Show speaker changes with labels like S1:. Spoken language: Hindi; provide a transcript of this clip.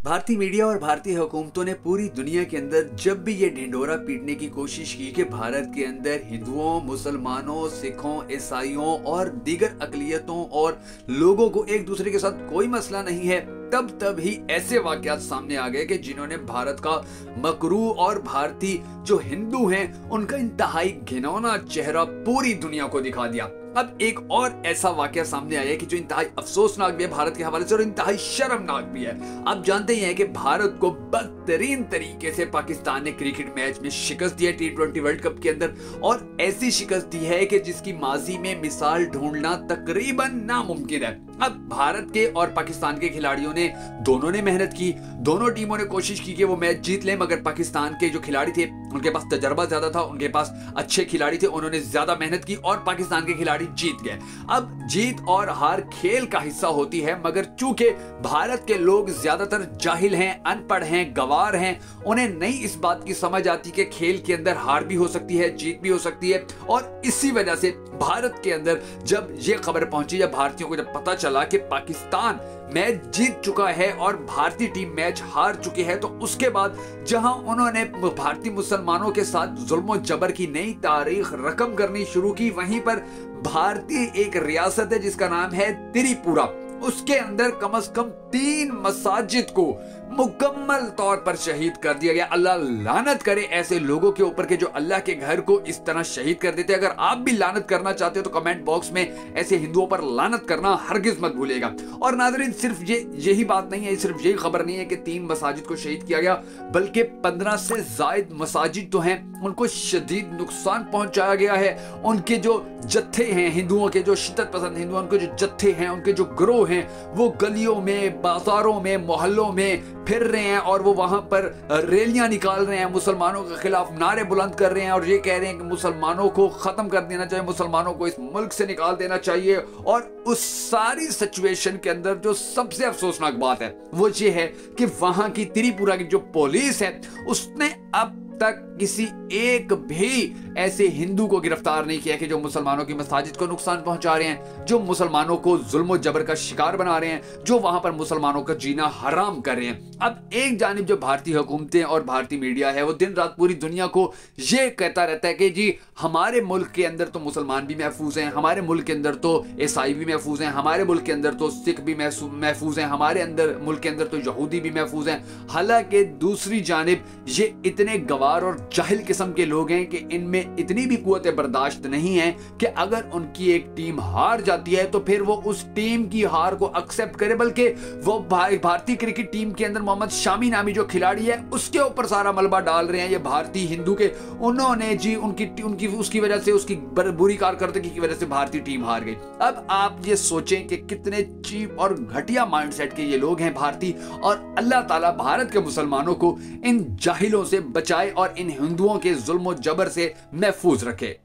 S1: भारतीय मीडिया और भारतीय हुकूमतों ने पूरी दुनिया के अंदर जब भी ये ढिंढोरा पीटने की कोशिश की कि भारत के अंदर हिंदुओं, मुसलमानों, सिखों, ईसाइयों और दीगर अकलियतों और लोगों को एक दूसरे के साथ कोई मसला नहीं है, तब ही ऐसे वाकयात सामने आ गए कि जिन्होंने भारत का मकरू और भारतीय जो हिंदू हैं उनका इंतहाई घिनौना चेहरा पूरी दुनिया को दिखा दिया। अब एक और ऐसा वाकया सामने आया है कि जो इंतहाई अफसोसनाक भी है भारत के हवाले से और इंतहाई शर्मनाक भी है। आप जानते ही हैं कि भारत को बदतरीन तरीके से पाकिस्तान ने क्रिकेट मैच में शिकस्त दी है T20 वर्ल्ड कप के अंदर, और ऐसी शिकस्त दी है कि जिसकी माजी में मिसाल ढूंढना तकरीबन नामुमकिन है। अब भारत के और पाकिस्तान के खिलाड़ियों ने दोनों ने मेहनत की, दोनों टीमों ने कोशिश की कि वो मैच जीत लें, मगर पाकिस्तान के जो खिलाड़ी थे उनके पास तजर्बा ज्यादा था, उनके पास अच्छे खिलाड़ी थे, उन्होंने ज्यादा मेहनत की और पाकिस्तान के खिलाड़ी जीत गए। अब जीत और हार खेल का हिस्सा होती है, मगर चूंकि भारत के लोग ज्यादातर जाहिल हैं, अनपढ़ हैं, गवार हैं, उन्हें नहीं इस बात की समझ आती कि खेल के अंदर हार भी हो सकती है, जीत भी हो सकती है। और इसी वजह से भारत के अंदर जब यह खबर पहुंची, जब भारतीयों को जब पता चला कि पाकिस्तान मैच जीत चुका है और भारतीय टीम मैच हार चुकी है, तो उसके बाद जहां उन्होंने भारतीय मुसलमानों के साथ जुल्म जबर की नई तारीख रकम करनी शुरू की, वहीं पर भारतीय एक रियासत है जिसका नाम है त्रिपुरा, उसके अंदर कम से कम 3 मसाजिद को मुकम्मल तौर पर शहीद कर दिया गया। अल्लाह लानत करे ऐसे लोगों के ऊपर के जो अल्लाह के घर को इस तरह शहीद कर देते हैं। अगर आप भी लानत करना चाहते हो तो कमेंट बॉक्स में ऐसे हिंदुओं पर लानत करना हरगिज मत भूलिएगा। और नाज़रीन, सिर्फ यही बात नहीं है, सिर्फ यही खबर नहीं है कि 3 मसाजिद को शहीद किया गया, बल्कि 15 से जायद मसाजिद तो हैं उनको शदीद नुकसान पहुंचाया गया है। उनके जो जत्थे हैं हिंदुओं के, जो शिद्दत पसंद हिंदुओं, उनके जो जत्थे हैं, उनके जो ग्रोह हैं, वो गलियों में, बाजारों में, मोहल्लों में फिर रहे हैं और वो वहां पर रैलियां निकाल रहे हैं, मुसलमानों के खिलाफ नारे बुलंद कर रहे हैं और ये कह रहे हैं कि मुसलमानों को खत्म कर देना चाहिए, मुसलमानों को इस मुल्क से निकाल देना चाहिए। और उस सारी सिचुएशन के अंदर जो सबसे अफसोसनाक बात है वो ये है कि वहां की त्रिपुरा की जो पुलिस है उसने अब तक किसी एक भी ऐसे हिंदू को गिरफ्तार नहीं किया कि जो मुसलमानों की मसाजिद को नुकसान पहुंचा रहे हैं, जो मुसलमानों को जुल्म जबर का शिकार बना रहे हैं, जो वहां पर मुसलमानों का जीना हराम कर रहे हैं। अब एक जानिब जो भारतीय हुकूमतें और भारतीय मीडिया है वो दिन रात पूरी दुनिया को ये कहता रहता है कि जी हमारे मुल्क के अंदर तो मुसलमान भी महफूज हैं, हमारे मुल्क के अंदर तो ईसाई भी महफूज हैं, हमारे मुल्क के अंदर तो सिख भी महफूज हैं, हमारे अंदर मुल्क के अंदर तो यहूदी भी महफूज हैं। हालांकि दूसरी जानिब ये इतने गवार और जाहिल किस्म के लोग हैं कि इनमें इतनी भी कुव्वत बर्दाश्त नहीं है कि अगर उनकी एक टीम हार जाती है तो फिर वो उस टीम की हार को एक्सेप्ट करे, बल्कि वो भारतीय क्रिकेट टीम के अंदर मोहम्मद शामी नामी जो खिलाड़ी है उसके ऊपर सारा मलबा डाल रहे हैं ये भारतीय हिंदू के। उन्होंने जी उनकी उसकी वजह से, उसकी बुरी कारकर्दगी की वजह से भारतीय टीम हार गई। अब आप ये सोचें कि कितने चीप और घटिया माइंडसेट के ये लोग हैं भारतीय, और अल्लाह ताला भारत के मुसलमानों को इन जाहिलों से बचाए और इन हिंदुओं के जुल्म जबर से महफूज रखे।